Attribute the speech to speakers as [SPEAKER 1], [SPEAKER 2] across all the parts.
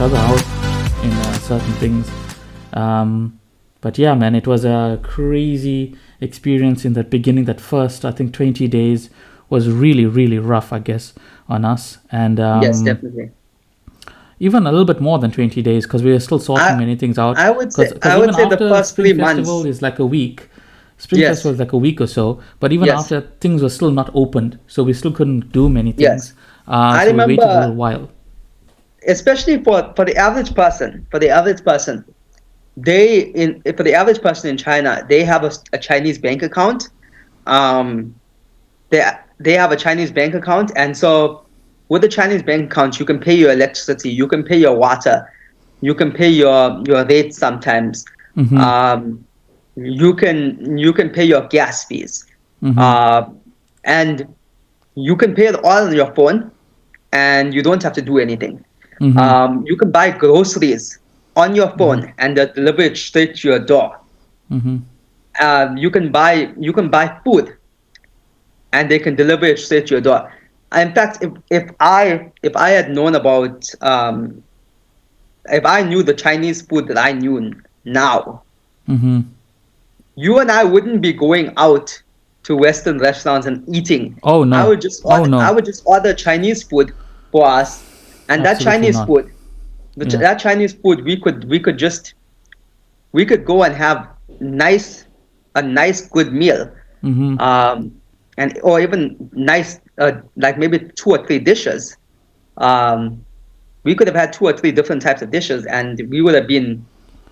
[SPEAKER 1] other out in certain things. But yeah, man, it was a crazy experience in that beginning. That first, I think, 20 days was really, really rough, I guess, on us. And
[SPEAKER 2] Yes, definitely.
[SPEAKER 1] even a little bit more than 20 days, because we were still sorting
[SPEAKER 2] I
[SPEAKER 1] many things out.
[SPEAKER 2] I would say
[SPEAKER 1] Because even
[SPEAKER 2] the
[SPEAKER 1] after
[SPEAKER 2] first
[SPEAKER 1] Spring
[SPEAKER 2] 3 months.
[SPEAKER 1] Festival is like a week. Spring
[SPEAKER 2] Yes,
[SPEAKER 1] Festival is like a week or so. But even
[SPEAKER 2] yes,
[SPEAKER 1] after, things were still not opened. So we still couldn't do many
[SPEAKER 2] yes.
[SPEAKER 1] things.
[SPEAKER 2] I
[SPEAKER 1] So we waited a
[SPEAKER 2] remember,
[SPEAKER 1] little while.
[SPEAKER 2] especially for the average person, for the average person in China, they have a Chinese bank account. Um, they have a Chinese bank account, and so with the Chinese bank account, you can pay your electricity, you can pay your water, you can pay your rates sometimes.
[SPEAKER 1] Mm-hmm.
[SPEAKER 2] Um, you can pay your gas fees,
[SPEAKER 1] Mm-hmm.
[SPEAKER 2] uh, and you can pay it all on your phone, and you don't have to do anything.
[SPEAKER 1] Mm-hmm.
[SPEAKER 2] You can buy groceries on your
[SPEAKER 1] Mm-hmm.
[SPEAKER 2] phone, and they deliver it straight to your door.
[SPEAKER 1] Mm-hmm.
[SPEAKER 2] You can buy food, and they can deliver it straight to your door. In fact, if I had known about if I knew the Chinese food that I knew now,
[SPEAKER 1] Mm-hmm.
[SPEAKER 2] you and I wouldn't be going out to Western restaurants and eating.
[SPEAKER 1] Oh
[SPEAKER 2] I
[SPEAKER 1] no.
[SPEAKER 2] would just
[SPEAKER 1] Oh
[SPEAKER 2] order, I
[SPEAKER 1] no.
[SPEAKER 2] would just order Chinese food for us, and that
[SPEAKER 1] Absolutely
[SPEAKER 2] Chinese
[SPEAKER 1] not.
[SPEAKER 2] food,
[SPEAKER 1] Yeah.
[SPEAKER 2] that Chinese food, we could go and have nice a nice good meal,
[SPEAKER 1] Mm-hmm.
[SPEAKER 2] um, and or even nice like maybe 2 or 3 dishes. Um, we could have had 2 or 3 different types of dishes, and we would have been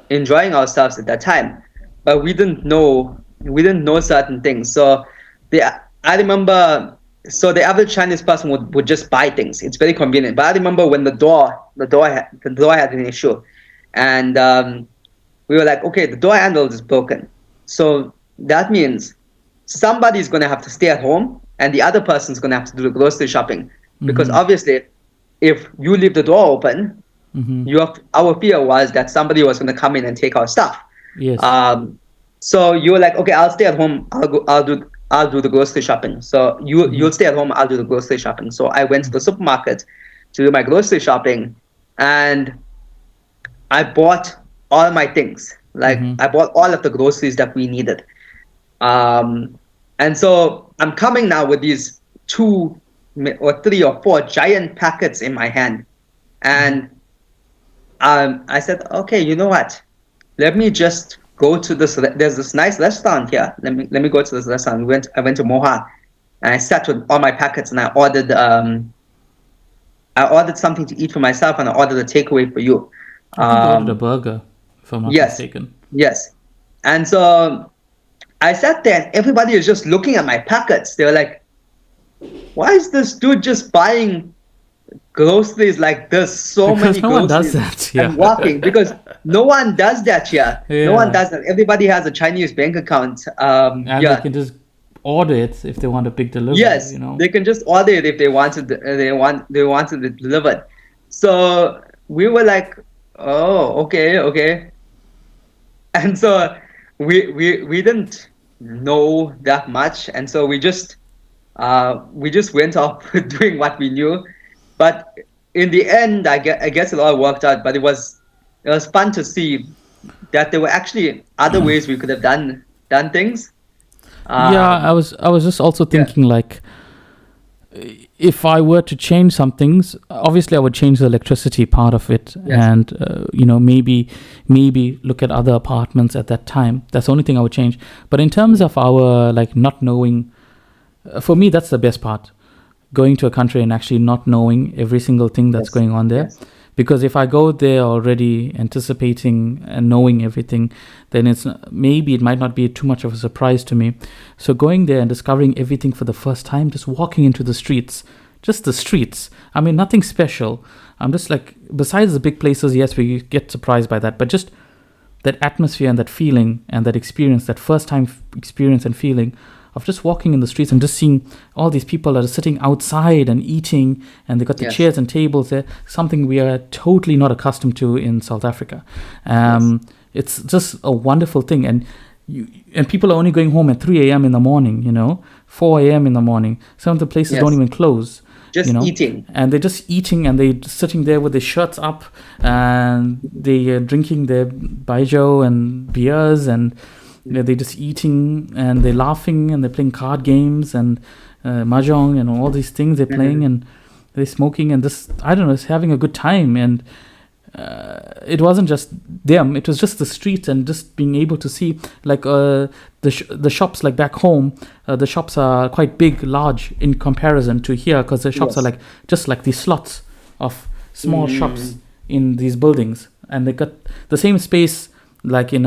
[SPEAKER 2] enjoying ourselves at that time. But we didn't know certain things. So the I remember so the average Chinese person would just buy things. It's very convenient. But I remember when the door had an issue, and we were like, okay, the door handle is broken. So that means somebody's gonna have to stay at home, and the other person's gonna have to do the grocery shopping, because
[SPEAKER 1] Mm-hmm.
[SPEAKER 2] obviously, if you leave the door open,
[SPEAKER 1] Mm-hmm.
[SPEAKER 2] our fear was that somebody was going to come in and take our stuff.
[SPEAKER 1] Yes.
[SPEAKER 2] So you were like, okay, I'll stay at home. I'll do the grocery shopping. So
[SPEAKER 1] Mm-hmm.
[SPEAKER 2] you'll stay at home. I'll do the grocery shopping. So I went to the supermarket to do my grocery shopping, and I bought all my things. Like
[SPEAKER 1] Mm-hmm.
[SPEAKER 2] I bought all of the groceries that we needed. Um, and so I'm coming now with these 2 or 3 or 4 giant packets in my hand,
[SPEAKER 1] Mm-hmm.
[SPEAKER 2] and I said, okay, you know what? Let me just go to this. There's this nice restaurant here. Let me go to this restaurant. I went to Moha, and I sat with all my packets, and I ordered something to eat for myself, and I ordered a takeaway for you.
[SPEAKER 1] I think you ordered a
[SPEAKER 2] Um,
[SPEAKER 1] burger, if I'm not
[SPEAKER 2] yes,
[SPEAKER 1] mistaken.
[SPEAKER 2] yes. And so I sat there, and everybody was just looking at my packets. They were like, why is this dude just buying groceries like this, so many
[SPEAKER 1] Because no one does
[SPEAKER 2] groceries,
[SPEAKER 1] that.
[SPEAKER 2] and
[SPEAKER 1] Yeah.
[SPEAKER 2] walking? Because no one does that here. No one
[SPEAKER 1] Yeah.
[SPEAKER 2] does that. Everybody has a Chinese bank account.
[SPEAKER 1] And they
[SPEAKER 2] Yeah.
[SPEAKER 1] can just order it if they want a big delivery,
[SPEAKER 2] Yes, they can just order it if they wanted. They wanted it delivered. So we were like, oh, okay, okay. And so we didn't know that much, and so we just went off doing what we knew. But in the end, I guess it all worked out. But it was fun to see that there were actually other ways we could have done things.
[SPEAKER 1] Yeah,
[SPEAKER 2] Um,
[SPEAKER 1] I was just also
[SPEAKER 2] yeah.
[SPEAKER 1] thinking like, if I were to change some things, obviously I would change the electricity part of it,
[SPEAKER 2] Yes.
[SPEAKER 1] and maybe look at other apartments at that time. That's the only thing I would change. But in terms of our like not knowing, for me that's the best part. Going to a country and actually not knowing every single thing that's
[SPEAKER 2] Yes.
[SPEAKER 1] going on there.
[SPEAKER 2] Yes.
[SPEAKER 1] Because if I go there already anticipating and knowing everything, then maybe it might not be too much of a surprise to me. So going there and discovering everything for the first time, just walking into the streets, just the streets. I mean, nothing special. I'm just like, besides the big places, yes, we get surprised by that, but just that atmosphere and that feeling and that experience, that first time experience and feeling of just walking in the streets and just seeing all these people that are sitting outside and eating, and they got the
[SPEAKER 2] Yes.
[SPEAKER 1] chairs and tables there, something we are totally not accustomed to in South Africa.
[SPEAKER 2] Yes.
[SPEAKER 1] It's just a wonderful thing. And people are only going home at 3 a.m. in the morning, 4 a.m. in the morning. Some of the places don't
[SPEAKER 2] Yes.
[SPEAKER 1] even close.
[SPEAKER 2] just eating.
[SPEAKER 1] and they're just eating, and they're sitting there with their shirts up, and they are drinking their baijiu and beers, and they're just eating, and they're laughing, and they're playing card games and mahjong and all these things they're playing, and they're smoking, and just, I don't know, it's having a good time. And it wasn't just them, it was just the street, and just being able to see, like, the shops, like back home, the shops are quite big, large in comparison to here, because the shops are like just like these slots of small shops in these buildings, and they got the same space. Like in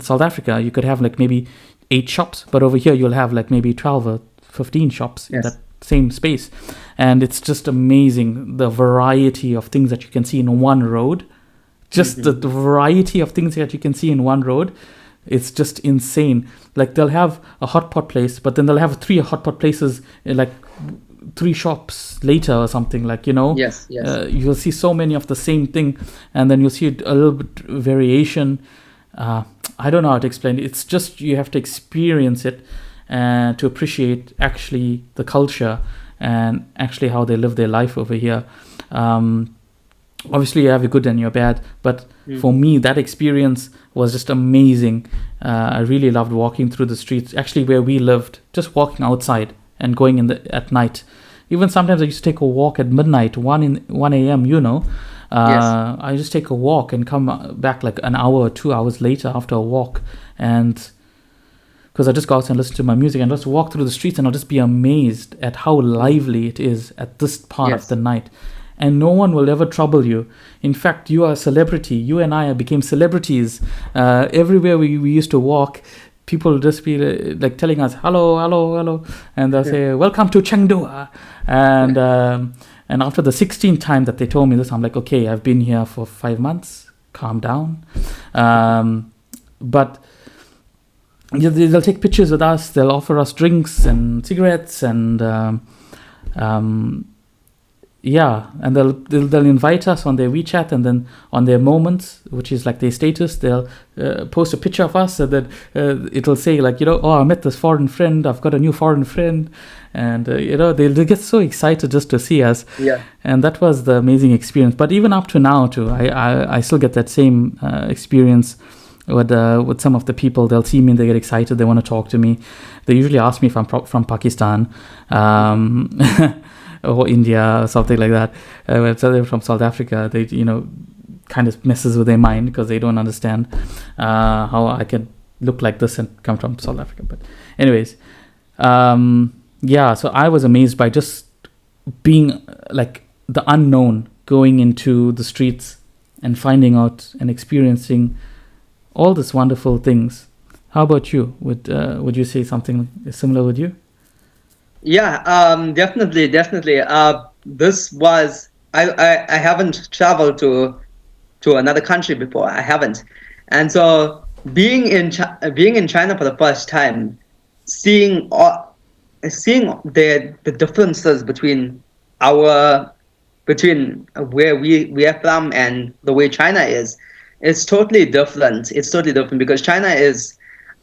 [SPEAKER 1] South Africa, you could have like maybe 8 shops, but over here you'll have like maybe 12 or 15 shops in that same space. And it's just amazing, the variety of things that you can see in one road. Just the variety of things that you can see in one road, it's just insane. Like, they'll have a hot pot place, but then they'll have 3 hot pot places, like 3 shops later or something, like, you'll see so many of the same thing, and then you'll see a little bit variation. I don't know how to explain it. It's just, you have to experience it to appreciate actually the culture and actually how they live their life over here. Obviously you have your good and your bad, but for me, that experience was just amazing. I really loved walking through the streets, actually where we lived, just walking outside and going at night. Even sometimes I used to take a walk at midnight, 1 a.m., I just take a walk and come back like an hour or 2 hours later after a walk, and because I just go out and listen to my music and just walk through the streets, and I'll just be amazed at how lively it is at this part of the night. And no one will ever trouble you. In fact, you are a celebrity. You and I became celebrities. Everywhere we used to walk, people will just be like telling us, hello, hello, hello. And they'll say, welcome to Chengdu. And after the 16th time that they told me this, I'm like, okay, I've been here for 5 months. Calm down. But they'll take pictures with us. They'll offer us drinks and cigarettes, and and they'll invite us on their WeChat, and then on their Moments, which is like their status, they'll post a picture of us, so that it'll say like, oh, I met this foreign friend, I've got a new foreign friend, and they'll get so excited just to see us. And that was the amazing experience. But even up to now too, I still get that same experience with some of the people. They'll see me and they get excited, they want to talk to me. They usually ask me if I'm from Pakistan, or India or something like that. When they're from South Africa, they kind of messes with their mind, because they don't understand how I can look like this and come from South Africa. But anyways, so I was amazed by just being like the unknown, going into the streets and finding out and experiencing all these wonderful things. How about you? Would you say something similar with you?
[SPEAKER 2] Definitely. This was, I haven't traveled to another country before. I haven't, and so being in China for the first time, seeing the differences between where we are from and the way China is, it's totally different. It's totally different, because China is,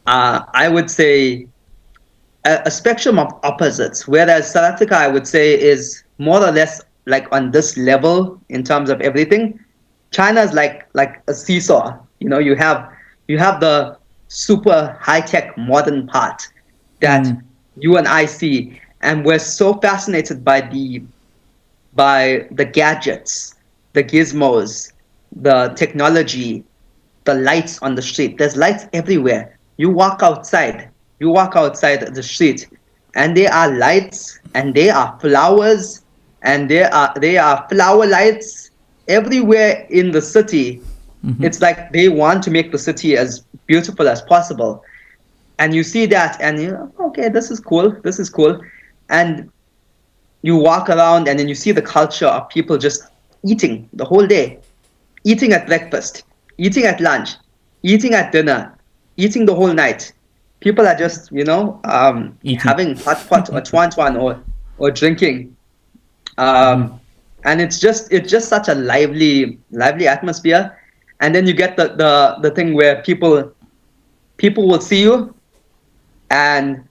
[SPEAKER 2] I would say, a spectrum of opposites, whereas South Africa, I would say, is more or less like on this level in terms of everything. China is like a seesaw. You have the super high-tech modern part that you and I see, and we're so fascinated by the gadgets, the gizmos, the technology, the lights on the street. There's lights everywhere. You walk outside the street, and there are lights, and there are flowers, and there are flower lights everywhere in the city. It's like they want to make the city as beautiful as possible. And you see that, and okay, this is cool. And you walk around, and then you see the culture of people just eating the whole day, eating at breakfast, eating at lunch, eating at dinner, eating the whole night. People are just, having hot pot or tuan or drinking, and it's just such a lively atmosphere. And then you get the thing where people will see you, and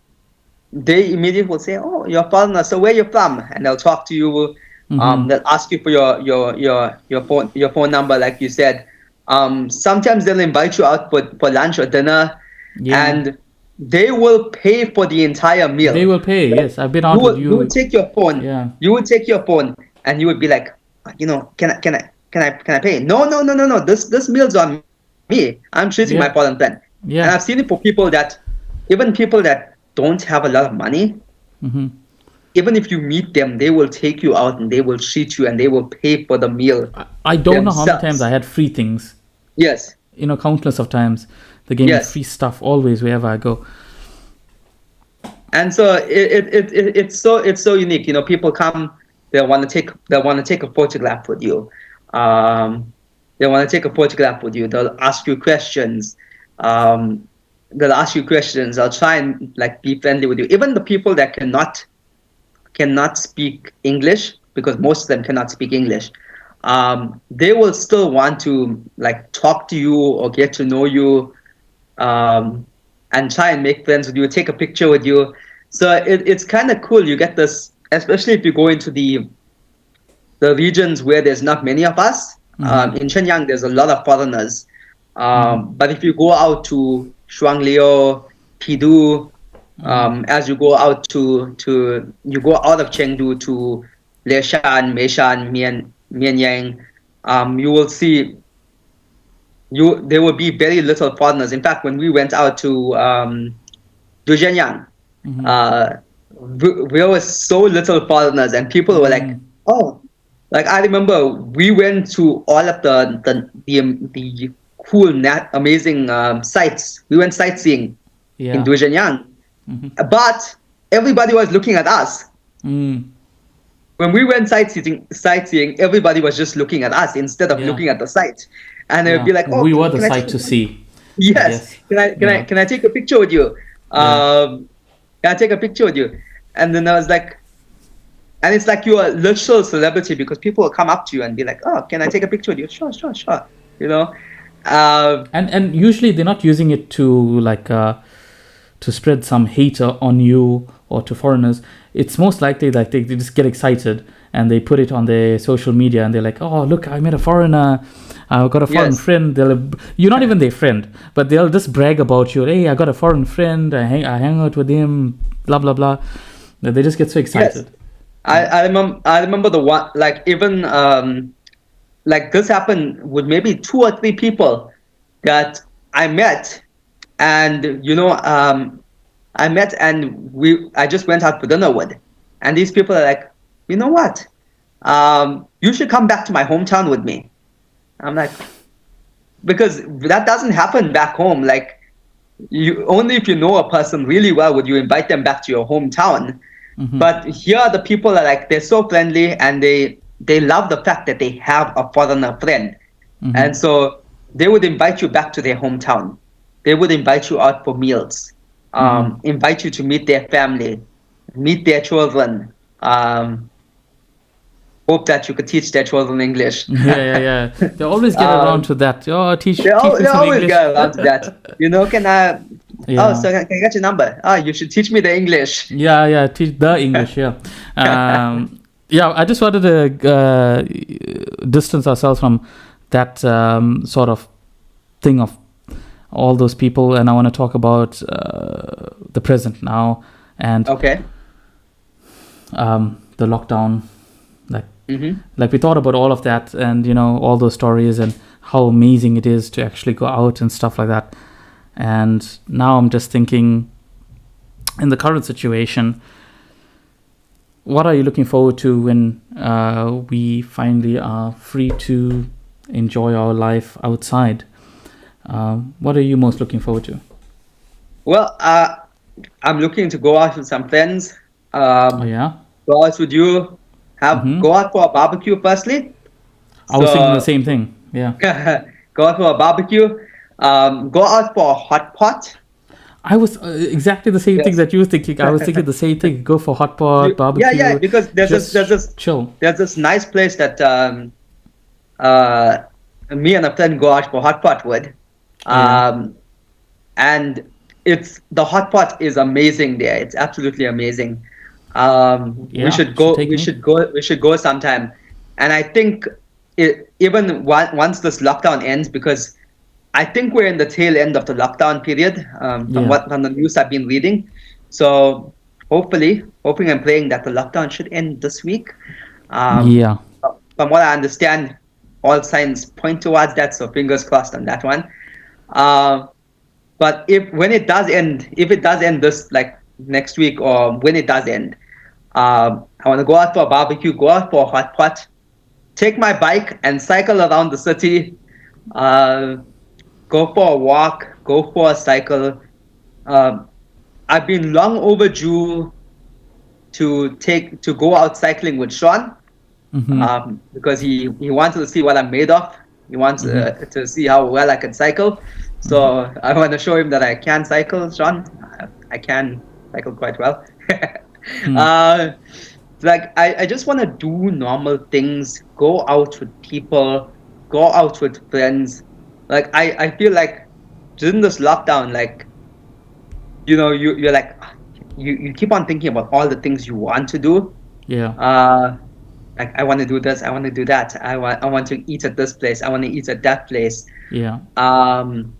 [SPEAKER 2] they immediately will say, "Oh, you're a foreigner, so where you from?" And they'll talk to you.
[SPEAKER 1] Mm-hmm.
[SPEAKER 2] They'll ask you for your phone number, like you said. Sometimes they'll invite you out for lunch or dinner,
[SPEAKER 1] Yeah.
[SPEAKER 2] and they will pay for the entire
[SPEAKER 1] They
[SPEAKER 2] meal.
[SPEAKER 1] will pay.
[SPEAKER 2] Like,
[SPEAKER 1] Yes, I've been out with
[SPEAKER 2] you would
[SPEAKER 1] you.
[SPEAKER 2] take your phone,
[SPEAKER 1] Yeah.
[SPEAKER 2] and you would be like, can I pay? No, no, no, no, no. This meal's on me. I'm treating my foreign friend.
[SPEAKER 1] Yeah.
[SPEAKER 2] And I've seen it
[SPEAKER 1] Yeah.
[SPEAKER 2] for people that, even people that don't have a lot of money,
[SPEAKER 1] Mm-hmm.
[SPEAKER 2] even if you meet them, they will take you out and they will treat you and they will pay for the meal
[SPEAKER 1] I don't know how many times I
[SPEAKER 2] themselves.
[SPEAKER 1] had free things.
[SPEAKER 2] Yes,
[SPEAKER 1] Countless of times. They gave me
[SPEAKER 2] yes.
[SPEAKER 1] free stuff always wherever I go.
[SPEAKER 2] And so it's so unique. People come, they want to take a photograph with you. Um, they want to take a photograph with you. They'll ask you questions. Um, they'll ask you questions. They'll try and like be friendly with you. Even the people that cannot speak English, because most of them cannot speak English. They will still want to like talk to you or get to know you, um, and try and make friends with you, take a picture with you. So it's kind of cool. You get this, especially if you go into the regions where there's not many of us.
[SPEAKER 1] Mm-hmm.
[SPEAKER 2] In Shenyang, there's a lot of foreigners.
[SPEAKER 1] Mm-hmm.
[SPEAKER 2] But if you go out to Shuangliu, Pidu,
[SPEAKER 1] Mm-hmm.
[SPEAKER 2] as you go out to you go out of Chengdu to Leshan, Meishan, Mianyang, you will see there will be very little foreigners. In fact, when we went out to Zhejiang,
[SPEAKER 1] Mm-hmm.
[SPEAKER 2] uh, there was so little foreigners, and people were like,
[SPEAKER 1] Mm.
[SPEAKER 2] "Oh," like I remember we went to all of the cool, amazing sites. We went sightseeing in
[SPEAKER 1] Yeah.
[SPEAKER 2] Zhejiang,
[SPEAKER 1] Mm-hmm.
[SPEAKER 2] but everybody was looking at us.
[SPEAKER 1] Mm.
[SPEAKER 2] When we went sightseeing, everybody was just looking at us instead of
[SPEAKER 1] Yeah.
[SPEAKER 2] looking at the site, and they'd
[SPEAKER 1] Yeah.
[SPEAKER 2] be like, "Oh,
[SPEAKER 1] We were the
[SPEAKER 2] can I take
[SPEAKER 1] sight
[SPEAKER 2] a
[SPEAKER 1] to
[SPEAKER 2] picture?"
[SPEAKER 1] see, I
[SPEAKER 2] Yes,
[SPEAKER 1] guess.
[SPEAKER 2] can I can I
[SPEAKER 1] Yeah.
[SPEAKER 2] can I take a picture with you?
[SPEAKER 1] Yeah.
[SPEAKER 2] Can I take a picture with you? And then I was like, and it's like you're a literal celebrity because people will come up to you and be like, "Oh, can I take a picture with you?" Sure, sure, sure. You know, uh,
[SPEAKER 1] And usually they're not using it to spread some hate on you or to foreigners. It's most likely like they just get excited and they put it on their social media and they're like, oh look, I met a foreigner, I've got a foreign
[SPEAKER 2] yes,
[SPEAKER 1] friend. You're not even their friend, but they'll just brag about you. Hey, I got a foreign friend, I hang out with him, blah blah blah. They just get so
[SPEAKER 2] yes.
[SPEAKER 1] excited.
[SPEAKER 2] I,
[SPEAKER 1] Yeah.
[SPEAKER 2] I remember the one, like even like this happened with maybe two or three people that I met, and I met and I just went out for dinner with, and these people are like, you know what, you should come back to my hometown with me. I'm like, because that doesn't happen back home. Like, you only if you know a person really well would you invite them back to your hometown.
[SPEAKER 1] Mm-hmm.
[SPEAKER 2] But here the people are like, they're so friendly, and they love the fact that they have a foreigner friend.
[SPEAKER 1] Mm-hmm.
[SPEAKER 2] And so they would invite you back to their hometown. They would invite you out for meals,
[SPEAKER 1] Mm-hmm.
[SPEAKER 2] invite you to meet their family, meet their children, hope that you could teach their children English.
[SPEAKER 1] Yeah, yeah, yeah. They always get around
[SPEAKER 2] um,
[SPEAKER 1] to that. Oh,
[SPEAKER 2] they,
[SPEAKER 1] teach
[SPEAKER 2] al-
[SPEAKER 1] me
[SPEAKER 2] they
[SPEAKER 1] some
[SPEAKER 2] always
[SPEAKER 1] English.
[SPEAKER 2] get around to that. Can I? Oh,
[SPEAKER 1] Yeah.
[SPEAKER 2] so can I get your number? Oh, you should teach me the English.
[SPEAKER 1] Yeah, yeah, teach the English, yeah. Yeah, I just wanted to distance ourselves from that sort of thing of all those people, and I want to talk about the present now and
[SPEAKER 2] Okay.
[SPEAKER 1] the lockdown. Like,
[SPEAKER 2] Mm-hmm.
[SPEAKER 1] like we thought about all of that, and all those stories and how amazing it is to actually go out and stuff like that. And now I'm just thinking, in the current situation, what are you looking forward to when we finally are free to enjoy our life outside? What are you most looking forward to?
[SPEAKER 2] Well, I'm looking to go out with some friends.
[SPEAKER 1] Oh yeah.
[SPEAKER 2] Go out with you.
[SPEAKER 1] Mm-hmm.
[SPEAKER 2] Go out for a barbecue firstly.
[SPEAKER 1] I was thinking the
[SPEAKER 2] So
[SPEAKER 1] same thing. Yeah.
[SPEAKER 2] go out for a barbecue. Go out for a hot pot.
[SPEAKER 1] I was exactly the same thing
[SPEAKER 2] Yes.
[SPEAKER 1] that you were thinking. I was thinking the same thing. Go for hot pot,
[SPEAKER 2] Yeah,
[SPEAKER 1] barbecue,
[SPEAKER 2] because
[SPEAKER 1] just chill.
[SPEAKER 2] there's this nice place that me and a friend go out for hot pot with,
[SPEAKER 1] Oh yeah.
[SPEAKER 2] and it's the hot pot is amazing there. It's absolutely amazing. We
[SPEAKER 1] Yeah,
[SPEAKER 2] should
[SPEAKER 1] should
[SPEAKER 2] go.
[SPEAKER 1] take
[SPEAKER 2] We
[SPEAKER 1] me.
[SPEAKER 2] should go. We should go sometime. And I think even once this lockdown ends, because I think we're in the tail end of the lockdown period,
[SPEAKER 1] Yeah.
[SPEAKER 2] from the news I've been reading. So hoping and praying that the lockdown should end this week. Um,
[SPEAKER 1] Yeah.
[SPEAKER 2] from what I understand, all signs point towards that. So fingers crossed on that one. Uh, but if it does end this like next week, or when it does end, I want to go out for a barbecue, go out for a hot pot, take my bike and cycle around the city, uh, go for a walk, go for a cycle. Um, I've been long overdue to go out cycling with Sean,
[SPEAKER 1] Mm-hmm.
[SPEAKER 2] because he wanted to see what I'm made of. He wants
[SPEAKER 1] Mm-hmm.
[SPEAKER 2] to see how well I can cycle.
[SPEAKER 1] Mm-hmm.
[SPEAKER 2] So I want to show him that I can cycle, Sean. I can cycle quite well.
[SPEAKER 1] Hmm.
[SPEAKER 2] uh, like I just want to do normal things, go out with people, go out with friends. Like I feel like during this lockdown, like you're like you keep on thinking about all the things you want to do.
[SPEAKER 1] Yeah.
[SPEAKER 2] Like I want to do this, I want to do that, I want to eat at this place, I want to eat at that place.
[SPEAKER 1] Yeah.
[SPEAKER 2] Um,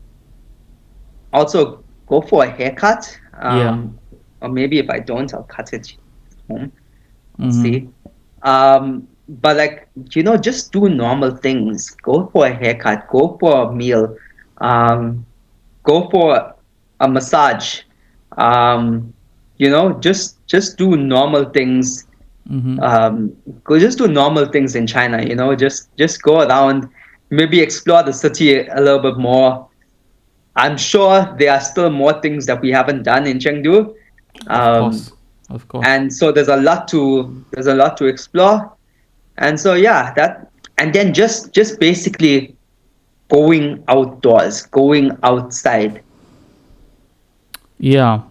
[SPEAKER 2] Also go for a haircut.
[SPEAKER 1] Yeah.
[SPEAKER 2] Or maybe if I don't, I'll cut it home. We'll
[SPEAKER 1] Mm-hmm.
[SPEAKER 2] see. But like just do normal things. Go for a haircut. Go for a meal. Go for a massage. Just do normal things.
[SPEAKER 1] Mm-hmm.
[SPEAKER 2] Go just do normal things in China. Just go around, maybe explore the city a little bit more. I'm sure there are still more things that we haven't done in Chengdu.
[SPEAKER 1] Of
[SPEAKER 2] Um,
[SPEAKER 1] course. Of course.
[SPEAKER 2] and so there's a lot to explore. And so yeah, and then just basically going outdoors, going outside.
[SPEAKER 1] Yeah.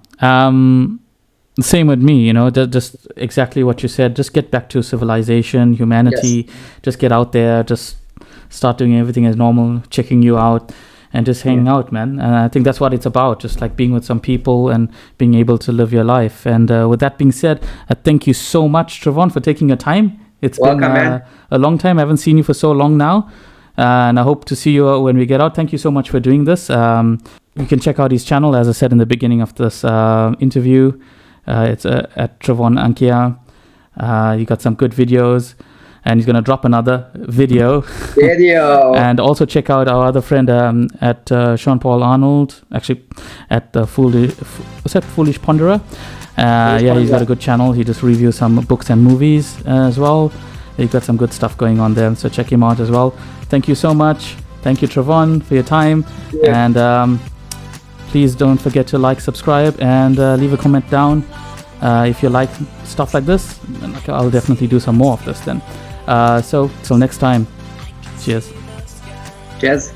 [SPEAKER 1] Same with me, just exactly what you said. Just get back to civilization,
[SPEAKER 2] Yes.
[SPEAKER 1] humanity. Just get out there. Just start doing everything as normal, checking you out, and just
[SPEAKER 2] Yeah.
[SPEAKER 1] hanging out, man. And I think that's what it's about. Just like being with some people and being able to live your life. And with that being said, thank you so much, Trovon, for taking your time. It's been
[SPEAKER 2] Welcome, man.
[SPEAKER 1] a long time. I haven't seen you for so long now. And I hope to see you when we get out. Thank you so much for doing this. You can check out his channel, as I said in the beginning of this interview. It's at Trovon Ankia. You got some good videos, and he's going to drop another video.
[SPEAKER 2] Video.
[SPEAKER 1] And also check out our other friend at Sean Paul Arnold, actually at the Foolish Ponderer. Yeah, he's got a good channel. He just reviews some books and movies as well. He's got some good stuff going on there, so check him out as well. Thank you so much. Thank you, Trovon, for your time.
[SPEAKER 2] Yeah.
[SPEAKER 1] And please don't forget to like, subscribe, and leave a comment down if you like stuff like this. And I'll definitely do some more of this then. So till next time, cheers.
[SPEAKER 2] Cheers.